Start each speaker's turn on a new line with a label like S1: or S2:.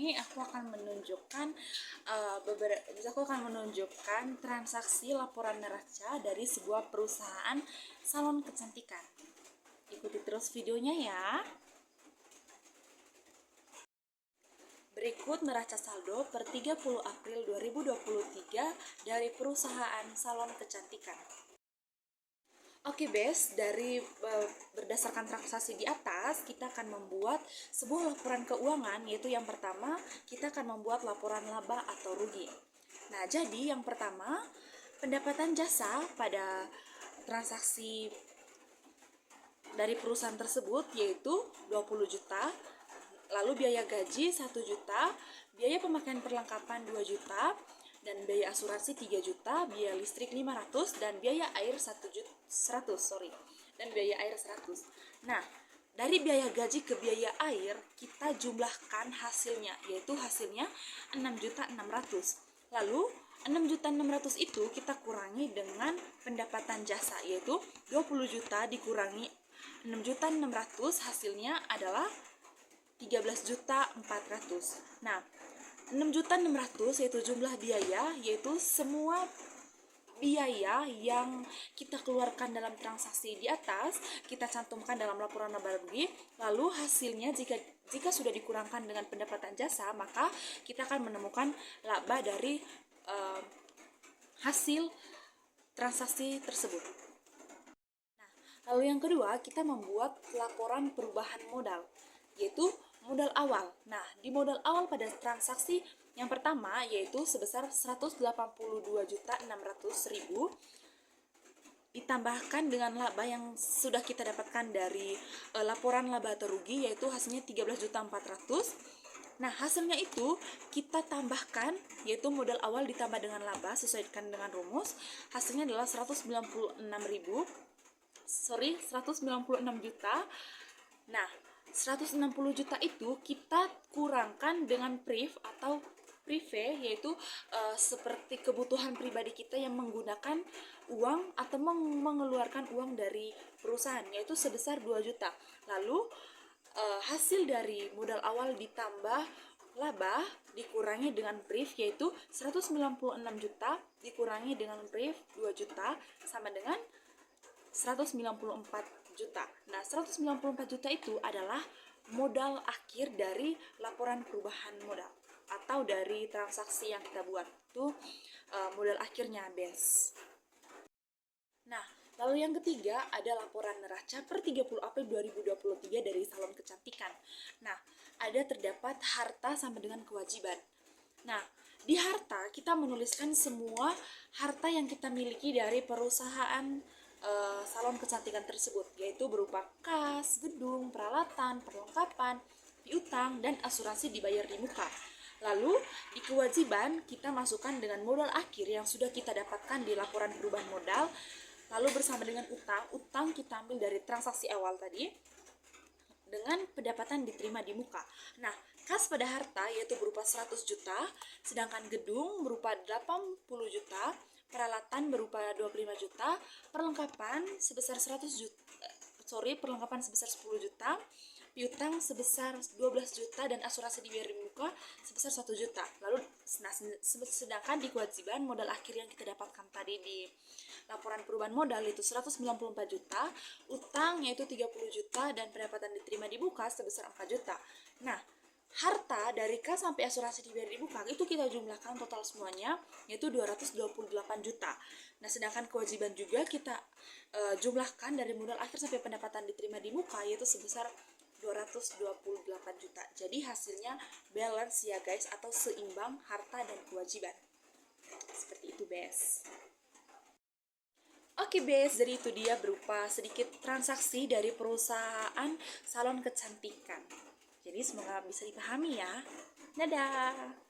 S1: ini aku akan menunjukkan transaksi laporan neraca dari sebuah perusahaan salon kecantikan. Ikuti terus videonya ya. Berikut neraca saldo per 30 April 2023 dari perusahaan salon kecantikan. Oke berdasarkan transaksi di atas, kita akan membuat sebuah laporan keuangan, yaitu yang pertama, kita akan membuat laporan laba atau rugi. Nah, jadi yang pertama, pendapatan jasa pada transaksi dari perusahaan tersebut yaitu 20 juta, lalu biaya gaji 1 juta, biaya pemakaian perlengkapan 2 juta, dan biaya asuransi 3 juta, biaya listrik 500, dan biaya air 100, dan biaya air 100. Nah, dari biaya gaji ke biaya air, kita jumlahkan hasilnya, yaitu hasilnya 6.600. Lalu, 6.600 itu kita kurangi dengan pendapatan jasa, yaitu 20 juta dikurangi 6.600, hasilnya adalah 13.400. Nah, 6.600 yaitu jumlah biaya, yaitu semua biaya yang kita keluarkan dalam transaksi di atas, kita cantumkan dalam laporan laba rugi, lalu hasilnya jika sudah dikurangkan dengan pendapatan jasa, maka kita akan menemukan laba dari hasil transaksi tersebut. Nah, lalu yang kedua, kita membuat laporan perubahan modal, yaitu modal awal. Nah, di modal awal pada transaksi yang pertama yaitu sebesar 182.600.000 ditambahkan dengan laba yang sudah kita dapatkan dari laporan laba atau rugi, yaitu hasilnya 13.400. Nah, hasilnya itu kita tambahkan, yaitu modal awal ditambah dengan laba sesuaikan dengan rumus. Hasilnya adalah 196 juta. Nah, 160 juta itu kita kurangkan dengan priv atau prive, yaitu seperti kebutuhan pribadi kita yang menggunakan uang atau mengeluarkan uang dari perusahaan, yaitu sebesar 2 juta. Lalu hasil dari modal awal ditambah laba dikurangi dengan priv, yaitu 196 juta dikurangi dengan priv 2 juta sama dengan 194 juta. Nah, 194 juta itu adalah modal akhir dari laporan perubahan modal atau dari transaksi yang kita buat. Itu modal akhirnya, Bes. Nah, lalu yang ketiga ada laporan neraca per 30 April 2023 dari salon kecantikan. Nah, ada terdapat harta sama dengan kewajiban. Nah, di harta kita menuliskan semua harta yang kita miliki dari perusahaan salon kecantikan tersebut, yaitu berupa kas, gedung, peralatan, perlengkapan, piutang, dan asuransi dibayar di muka. Lalu di kewajiban kita masukkan dengan modal akhir yang sudah kita dapatkan di laporan perubahan modal. Lalu bersama dengan utang kita ambil dari transaksi awal tadi dengan pendapatan diterima di muka. Nah, kas pada harta yaitu berupa 100 juta, sedangkan gedung berupa 80 juta, peralatan berupa 25 juta, perlengkapan sebesar 10 juta, piutang sebesar 12 juta, dan asuransi dibayar di muka sebesar 1 juta. Lalu sedangkan di kewajiban modal akhir yang kita dapatkan tadi di laporan perubahan modal itu 194 juta, utang yaitu 30 juta, dan pendapatan diterima di muka sebesar 4 juta. Nah, harta dari kas sampai asuransi dibayar di muka itu kita jumlahkan total semuanya yaitu 228 juta. Nah, sedangkan kewajiban juga kita jumlahkan dari modal akhir sampai pendapatan diterima di muka yaitu sebesar 228 juta. Jadi hasilnya balance ya guys, atau seimbang harta dan kewajiban. Seperti itu, Bes. Oke, Bes, jadi itu dia berupa sedikit transaksi dari perusahaan salon kecantikan. Jadi semoga bisa dipahami ya. Dadah!